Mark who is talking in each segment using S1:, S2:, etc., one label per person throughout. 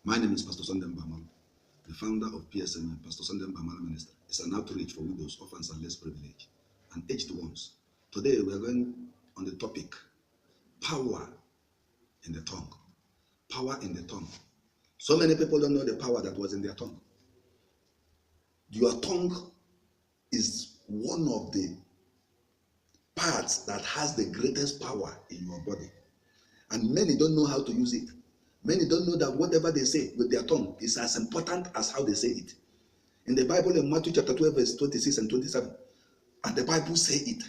S1: My name is Pastor Sunday Mbamalo, the founder of PSM, Pastor Sunday Mbamalo Ministry. It's an outreach for widows, orphans, and less privileged, and aged ones. Today we are going on the topic, power in the tongue. Power in the tongue. So many people don't know the power that was in their tongue. Your tongue is one of the parts that has the greatest power in your body. And many don't know how to use it. Many don't know that whatever they say with their tongue is as important as how they say it. In the Bible, in Matthew chapter 12, verse 26 and 27, and the Bible say it,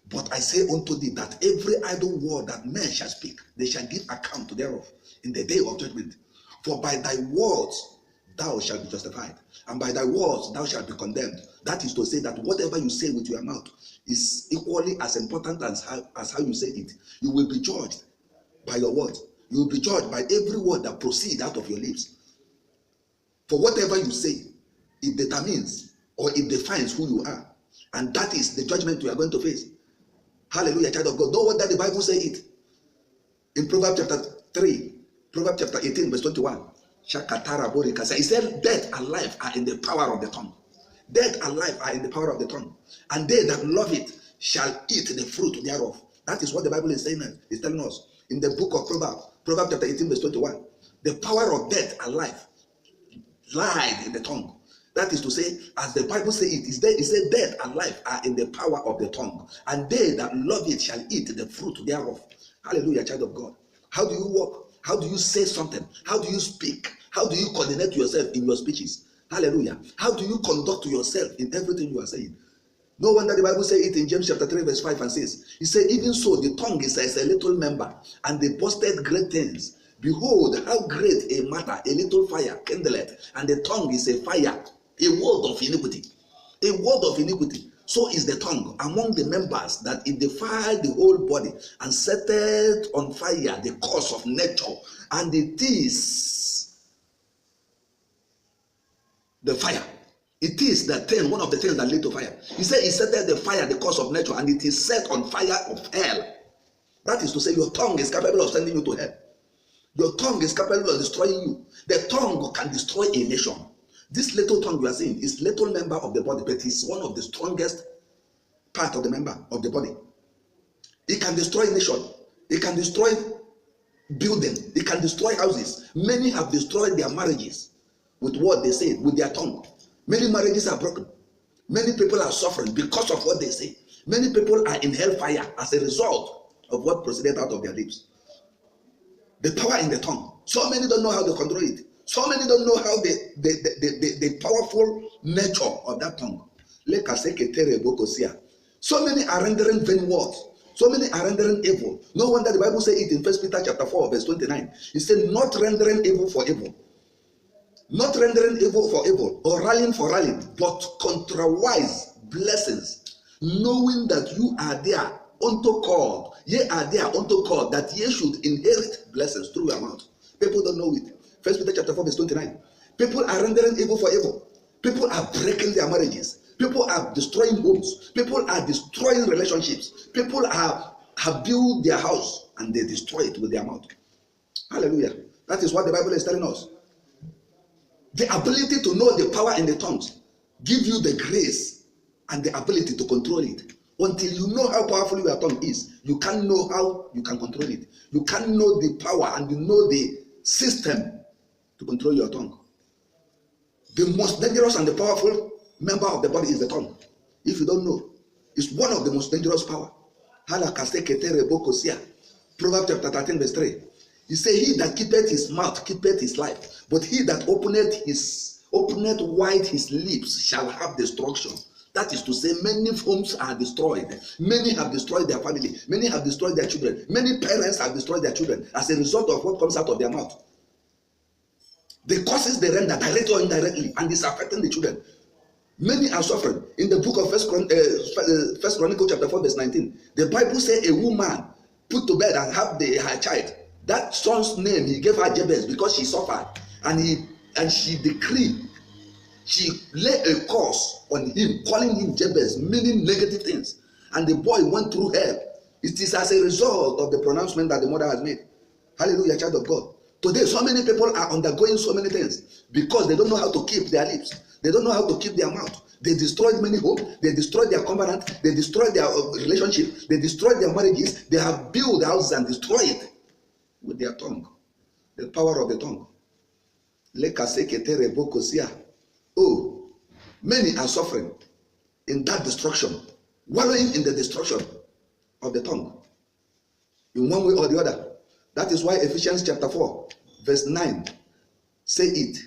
S1: but I say unto thee that every idle word that men shall speak, they shall give account thereof in the day of judgment. For by thy words thou shalt be justified, and by thy words thou shalt be condemned. That is to say that whatever you say with your mouth is equally as important as how you say it. You will be judged by your words. You will be judged by every word that proceeds out of your lips. For whatever you say, it determines or it defines who you are. And that is the judgment we are going to face. Hallelujah, child of God. Know what that the Bible say it. In Proverbs chapter 3, Proverbs chapter 18, verse 21. It said, death and life are in the power of the tongue. Death and life are in the power of the tongue. And they that love it shall eat the fruit thereof. That is what the Bible is saying, is telling us. In the book of Proverbs, Proverbs chapter 18, verse 21, the power of death and life lied in the tongue. That is to say, as the Bible says it said, death and life are in the power of the tongue, and they that love it shall eat the fruit thereof. Hallelujah, child of God. How do you walk? How do you say something? How do you speak? How do you coordinate yourself in your speeches? Hallelujah. How do you conduct yourself in everything you are saying? No wonder the Bible says it in James chapter 3, verse 5 and 6. He said, even so, the tongue is as a little member, and they boasted great things. Behold, how great a matter a little fire kindleth, and the tongue is a fire, a word of iniquity. A word of iniquity. So is the tongue among the members, that it defiled the whole body, and setteth on fire the course of nature, and it is the fire. It is the thing, one of the things that lead to fire. He said, he set the fire, the cause of nature, and it is set on fire of hell. That is to say, your tongue is capable of sending you to hell. Your tongue is capable of destroying you. The tongue can destroy a nation. This little tongue you are seeing is little member of the body, but it's one of the strongest part of the member of the body. It can destroy a nation. It can destroy building. It can destroy houses. Many have destroyed their marriages with what they say, with their tongue. Many marriages are broken. Many people are suffering because of what they say. Many people are in hellfire as a result of what proceeded out of their lips. The power in the tongue. So many don't know how to control it. So many don't know how the powerful nature of that tongue. So many are rendering vain words. So many are rendering evil. No wonder the Bible says it in 1 Peter chapter 4, verse 29. It said, not rendering evil for evil. Not rendering evil for evil, or rallying for rallying, but contrariwise blessings, knowing that you are there unto called, ye are there unto called, that ye should inherit blessings through your mouth. People don't know it. 1 Peter chapter 4, verse 29. People are rendering evil for evil. People are breaking their marriages. People are destroying homes. People are destroying relationships. People have built their house and they destroy it with their mouth. Hallelujah. That is what the Bible is telling us. The ability to know the power in the tongues give you the grace and the ability to control it. Until you know how powerful your tongue is, you can't know how you can control it. You can't know the power and you know the system to control your tongue. The most dangerous and the powerful member of the body is the tongue. If you don't know, it's one of the most dangerous power. Proverbs chapter 13, verse 3. He said, he that keepeth his mouth keepeth his life, but he that openeth wide his lips shall have destruction. That is to say, many homes are destroyed. Many have destroyed their family. Many have destroyed their children. Many parents have destroyed their children as a result of what comes out of their mouth. The causes they render directly or indirectly, and it's affecting the children. Many are suffering. In the book of First Chronicles chapter 4, verse 19, the Bible says a woman put to bed and have her child. That son's name he gave her Jabez because she suffered, and she decreed, she laid a curse on him, calling him Jabez, meaning negative things, and the boy went through hell. It is as a result of the pronouncement that the mother has made. Hallelujah, child of God. Today, so many people are undergoing so many things because they don't know how to keep their lips. They don't know how to keep their mouth. They destroyed many homes. They destroyed their covenant. They destroyed their relationship. They destroyed their marriages. They have built houses and destroyed it with their tongue. The power of the tongue. Oh, many are suffering in that destruction, wallowing in the destruction of the tongue, in one way or the other. That is why Ephesians chapter 4, verse 9 say it.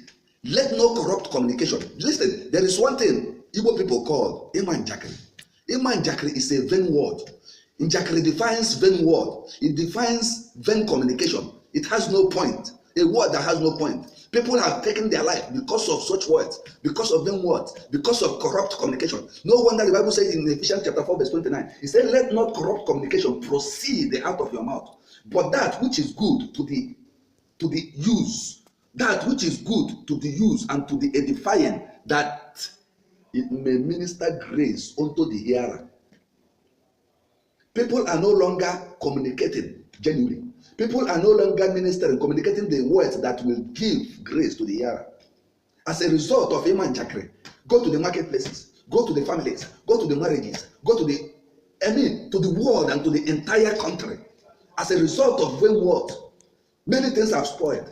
S1: Let no corrupt communication. Listen, there is one thing Igbo people call Imanjakri. Imanjakri is a vain word. Njakri defines vain word. It defines vain communication. It has no point. A word that has no point. People have taken their life because of such words, because of vain words, because of corrupt communication. No wonder the Bible says in Ephesians chapter 4, verse 29, it said, let not corrupt communication proceed out of your mouth, but that which is good to the use, that which is good to the use and to the edifying, that it may minister grace unto the hearer. People are no longer communicating genuinely. People are no longer ministering, communicating the words that will give grace to the hearer. As a result of Imanjakri, go to the marketplaces, go to the families, go to the marriages, go to the world and to the entire country. As a result of vain words, many things have spoiled.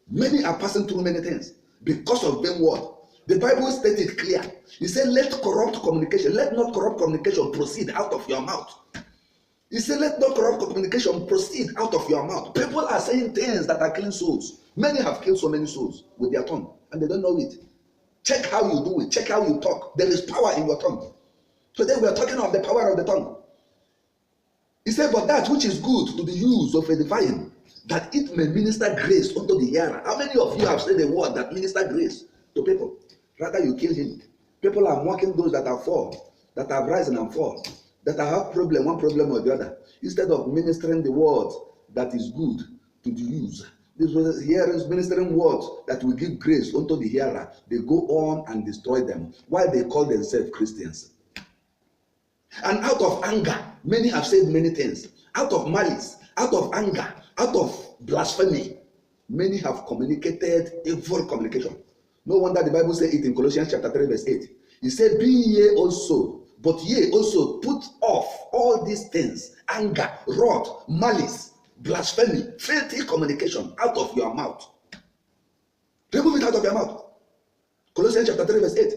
S1: Many are passing through many things because of vain word. The Bible stated clear. He said, let not corrupt communication proceed out of your mouth. He said, let not corrupt communication proceed out of your mouth. People are saying things that are killing souls. Many have killed so many souls with their tongue, and they don't know it. Check how you do it. Check how you talk. There is power in your tongue. Today we are talking of the power of the tongue. He said, but that which is good to the use of edifying, that it may minister grace unto the hearer. How many of you have said a word that minister grace to people? Rather you kill him. People are mocking those that have fallen, that have risen and fall, that have one problem or the other, instead of ministering the word that is good to the user. This was here is ministering words that will give grace unto the hearer. They go on and destroy them while they call themselves Christians. And out of anger, many have said many things. Out of malice, out of anger, out of blasphemy, many have communicated evil communication. No wonder the Bible says it in Colossians chapter 3, verse 8. He said, be ye also, but ye also put off all these things, anger, wrath, malice, blasphemy, filthy communication out of your mouth. Remove it out of your mouth. Colossians chapter 3, verse 8.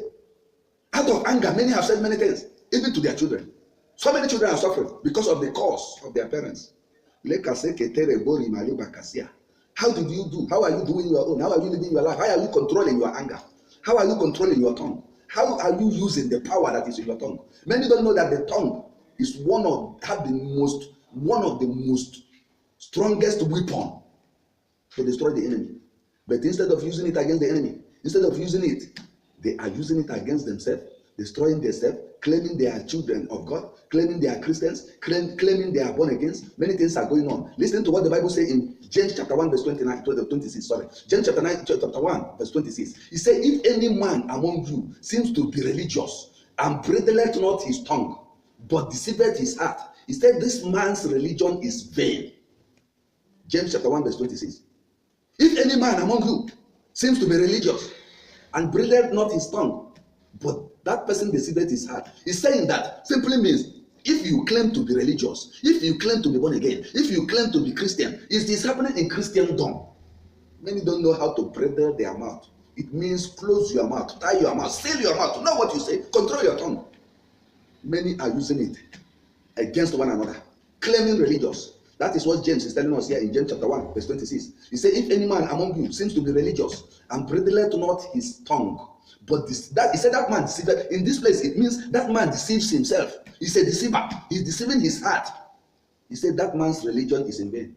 S1: Out of anger, many have said many things, even to their children. So many children are suffering because of the cause of their parents. How did you do? How are you doing your own? How are you living your life? How are you controlling your anger? How are you controlling your tongue? How are you using the power that is in your tongue? Many don't know that the tongue is one of the most strongest weapon to destroy the enemy. But instead of using it against the enemy, instead of using it, they are using it against themselves, destroying themselves, claiming they are children of God, claiming they are Christians, claiming they are born again. Many things are going on. Listen to what the Bible says in James chapter 1, verse 26. James chapter 1, verse 26. He said, if any man among you seems to be religious and bridleth not his tongue, but deceiveth his heart, he said, this man's religion is vain. James chapter 1, verse 26. If any man among you seems to be religious and bridleth not his tongue, but that person deceiveth his heart. He's saying that simply means if you claim to be religious, if you claim to be born again, if you claim to be Christian, is this happening in Christendom? Many don't know how to bridle their mouth. It means close your mouth, tie your mouth, seal your mouth, know what you say, control your tongue. Many are using it against one another, claiming religious. That is what James is telling us here in James chapter 1, verse 26. He said, if any man among you seems to be religious and bridleth not his tongue, but he said that man deceived. In this place, it means that man deceives himself. He's a deceiver. He's deceiving his heart. He said that man's religion is in vain.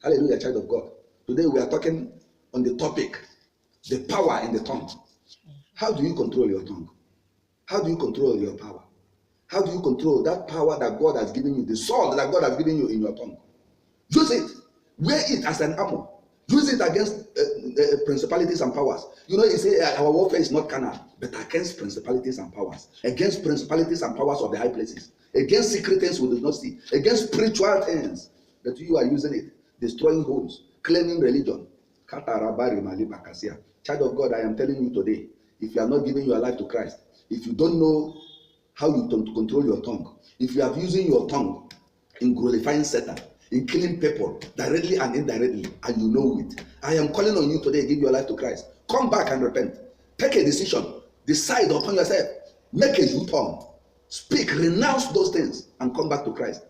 S1: Hallelujah, child of God. Today we are talking on the topic, the power in the tongue. How do you control your tongue? How do you control your power? How do you control that power that God has given you, the sword that God has given you in your tongue? Use it. Wear it as an armor. Use it against principalities and powers. You know, you say our warfare is not carnal, but against principalities and powers. Against principalities and powers of the high places. Against secret things we do not see. Against spiritual things that you are using it. Destroying homes. Claiming religion. Child of God, I am telling you today, if you are not giving your life to Christ, if you don't know how you control your tongue, if you are using your tongue in glorifying Satan, in killing people directly and indirectly, and you know it, I am calling on you today, give your life to Christ. Come back and repent. Take a decision. Decide upon yourself. Make a U-turn. Speak, renounce those things, and come back to Christ.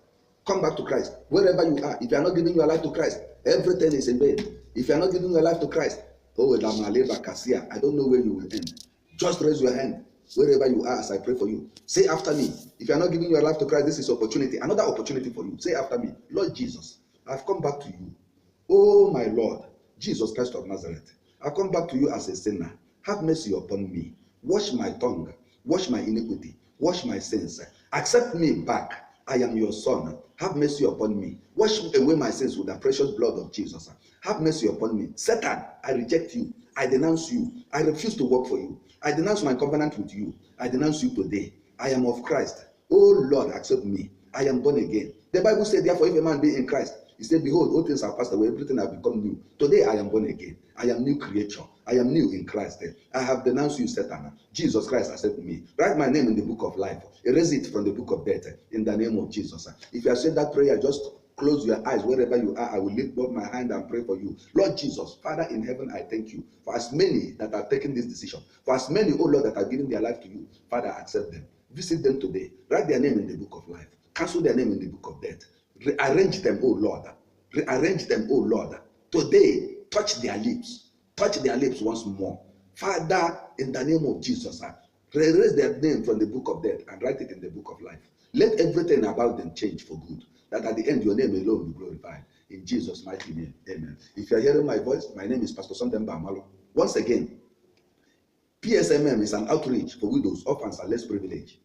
S1: Come back to Christ. Wherever you are, if you are not giving your life to Christ, everything is in vain. If you are not giving your life to Christ, oh, I don't know where you will end. Just raise your hand wherever you are as I pray for you. Say after me. If you are not giving your life to Christ, this is opportunity. Another opportunity for you. Say after me. Lord Jesus, I've come back to you. Oh, my Lord, Jesus Christ of Nazareth, I come back to you as a sinner. Have mercy upon me. Wash my tongue. Wash my iniquity. Wash my sins. Accept me back. I am your son. Have mercy upon me. Wash away my sins with the precious blood of Jesus. Have mercy upon me. Satan, I reject you. I denounce you. I refuse to work for you. I denounce my covenant with you. I denounce you today. I am of Christ. Oh Lord, accept me. I am born again. The Bible said, therefore, if a man be in Christ, he said, behold, all things are passed away, everything has become new. Today I am born again. I am new creature. I am new in Christ. I have denounced you, Satan. Jesus Christ accept me. Write my name in the book of life. Erase it from the book of death in the name of Jesus. If you have said that prayer, just close your eyes wherever you are. I will lift up my hand and pray for you. Lord Jesus, Father in heaven, I thank you for as many that have taken this decision. For as many, oh Lord, that have given their life to you. Father, accept them. Visit them today. Write their name in the book of life. Cancel their name in the book of death. Rearrange them, oh Lord. Rearrange them, oh Lord. Today, touch their lips. Touch their lips once more. Father, in the name of Jesus, erase their name from the book of death and write it in the book of life. Let everything about them change for good. That at the end, your name alone be glorified. In Jesus' mighty name, amen. If you are hearing my voice, my name is Pastor Sunday Mbamalo. Once again, PSMM is an outreach for widows, orphans, and less privileged.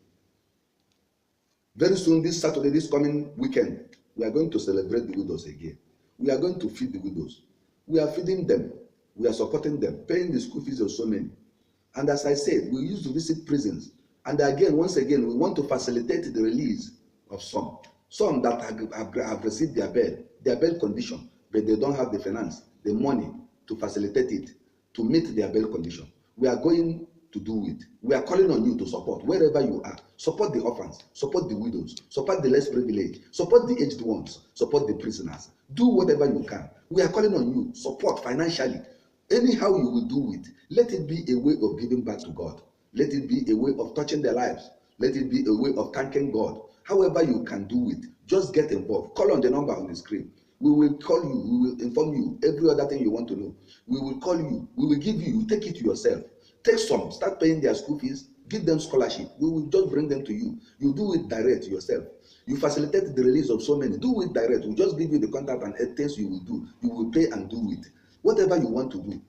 S1: Very soon, this Saturday, this coming weekend, we are going to celebrate the widows again. We are going to feed the widows. We are feeding them. We are supporting them, paying the school fees of so many. And as I said, we used to visit prisons. And again, once again, we want to facilitate the release of some that have received their bail condition, but they don't have the finance, the money to facilitate it, to meet their bail condition. We are going to do it. We are calling on you to support wherever you are. Support the orphans, support the widows, support the less privileged, support the aged ones, support the prisoners. Do whatever you can. We are calling on you, support financially. Anyhow you will do it, let it be a way of giving back to God. Let it be a way of touching their lives. Let it be a way of thanking God. However you can do it, just get involved. Call on the number on the screen. We will call you. We will inform you every other thing you want to know. We will call you. We will give you. You take it to yourself. Take some. Start paying their school fees. Give them scholarship. We will just bring them to you. You do it direct yourself. You facilitate the release of so many. Do it direct. We'll just give you the contact and things you will do. You will pay and do it. Whatever you want to do,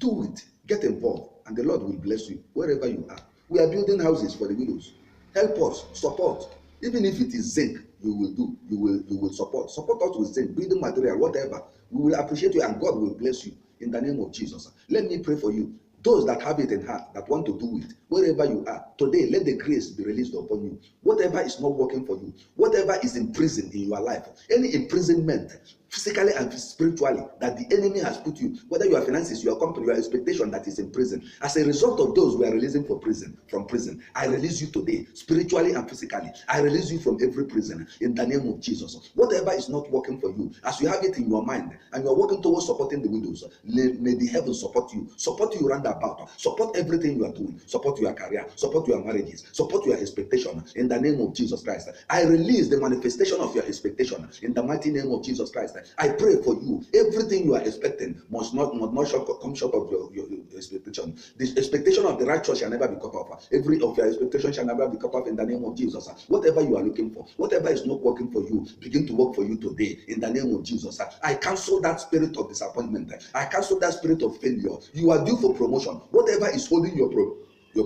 S1: do it. Get involved, and the Lord will bless you wherever you are. We are building houses for the widows. Help us, support. Even if it is zinc, you will do. You will support. Support us with zinc, building material, whatever. We will appreciate you, and God will bless you in the name of Jesus. Let me pray for you. Those that have it in heart, that want to do it, wherever you are, today, let the grace be released upon you. Whatever is not working for you, whatever is imprisoned in your life, any imprisonment, physically and spiritually, that the enemy has put you, whether your finances, your company, your expectation that is in prison, as a result of those we are releasing from prison, I release you today, spiritually and physically. I release you from every prison in the name of Jesus. Whatever is not working for you, as you have it in your mind, and you are working towards supporting the widows, may the heavens support you round about, support everything you are doing, support your career, support your marriages, support your expectation in the name of Jesus Christ. I release the manifestation of your expectation in the mighty name of Jesus Christ. I pray for you. Everything you are expecting must not come short of your expectation. The expectation of the righteous shall never be cut off. Every of your expectation shall never be cut off in the name of Jesus. Whatever you are looking for, whatever is not working for you, begin to work for you today in the name of Jesus. I cancel that spirit of disappointment. I cancel that spirit of failure. You are due for promotion. Whatever is holding your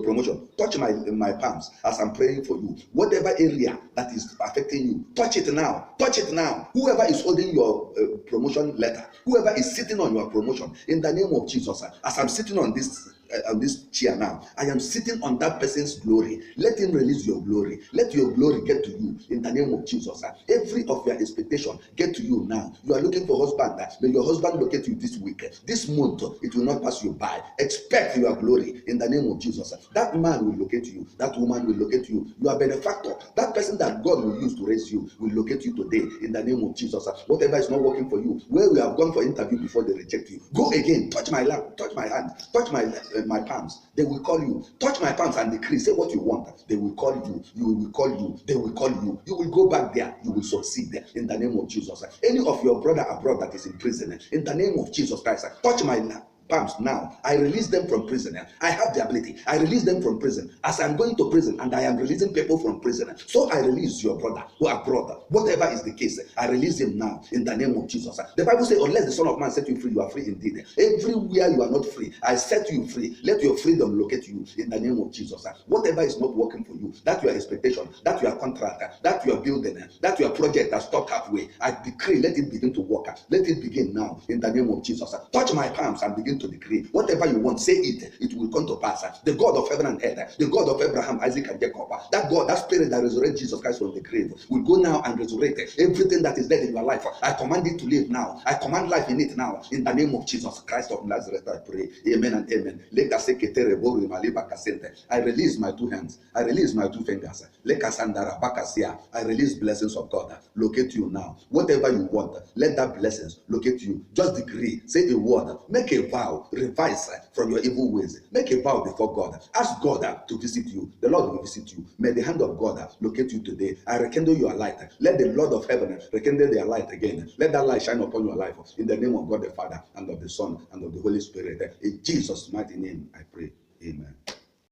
S1: promotion, touch my palms as I'm praying for you. Whatever area that is affecting you, touch it now. Touch it now. Whoever is holding your promotion letter, whoever is sitting on your promotion, in the name of Jesus, as I'm sitting on this
S2: on this chair now, I am sitting on that person's glory. Let him release your glory. Let your glory get to you in the name of Jesus. Every of your expectation get to you now. You are looking for husband. May your husband locate you this week. This month, it will not pass you by. Expect your glory in the name of Jesus. That man will locate you. That woman will locate you. You are benefactor. That person that God will use to raise you will locate you today in the name of Jesus. Whatever is not working for you, where we have gone for interview before they reject you, go again. Touch my lap, touch my hand, touch my palms. They will call you. Touch my palms and decree. Say what you want. They will call you. You will call you. They will call you. You will go back there. You will succeed there in the name of Jesus. Any of your brother abroad that is in prison, in the name of Jesus Christ, touch my lap. Palms now. I release them from prison. I have the ability. I release them from prison. As I'm going to prison and I am releasing people from prison, so I release your brother who are brother. Whatever is the case, I release him now in the name of Jesus. The Bible says, unless the Son of Man set you free, you are free indeed. Everywhere you are not free, I set you free. Let your freedom locate you in the name of Jesus. Whatever is not working for you, that your expectation, that your contract, that your building, that your project has stopped halfway, I decree, let it begin to work. Let it begin now in the name of Jesus. Touch my palms and begin to decree. Whatever you want, say it. It will come to pass. The God of heaven and earth, the God of Abraham, Isaac, and Jacob, that God, that spirit that resurrected Jesus Christ from the grave, will go now and resurrect everything that is dead in your life. I command it to live now. I command life in it now. In the name of Jesus Christ of Nazareth, I pray. Amen and amen. I release my two hands. I release my two fingers. I release blessings of God. Locate you now. Whatever you want, let that blessings locate you. Just decree. Say a word. Make a vow. Revise from your evil ways. Make a vow before God. Ask God to visit you. The Lord will visit you. May the hand of God locate you today. I rekindle your light. Let the Lord of heaven rekindle their light again. Let that light shine upon your life. In the name of God the Father, and of the Son, and of the Holy Spirit. In Jesus' mighty name I pray. Amen.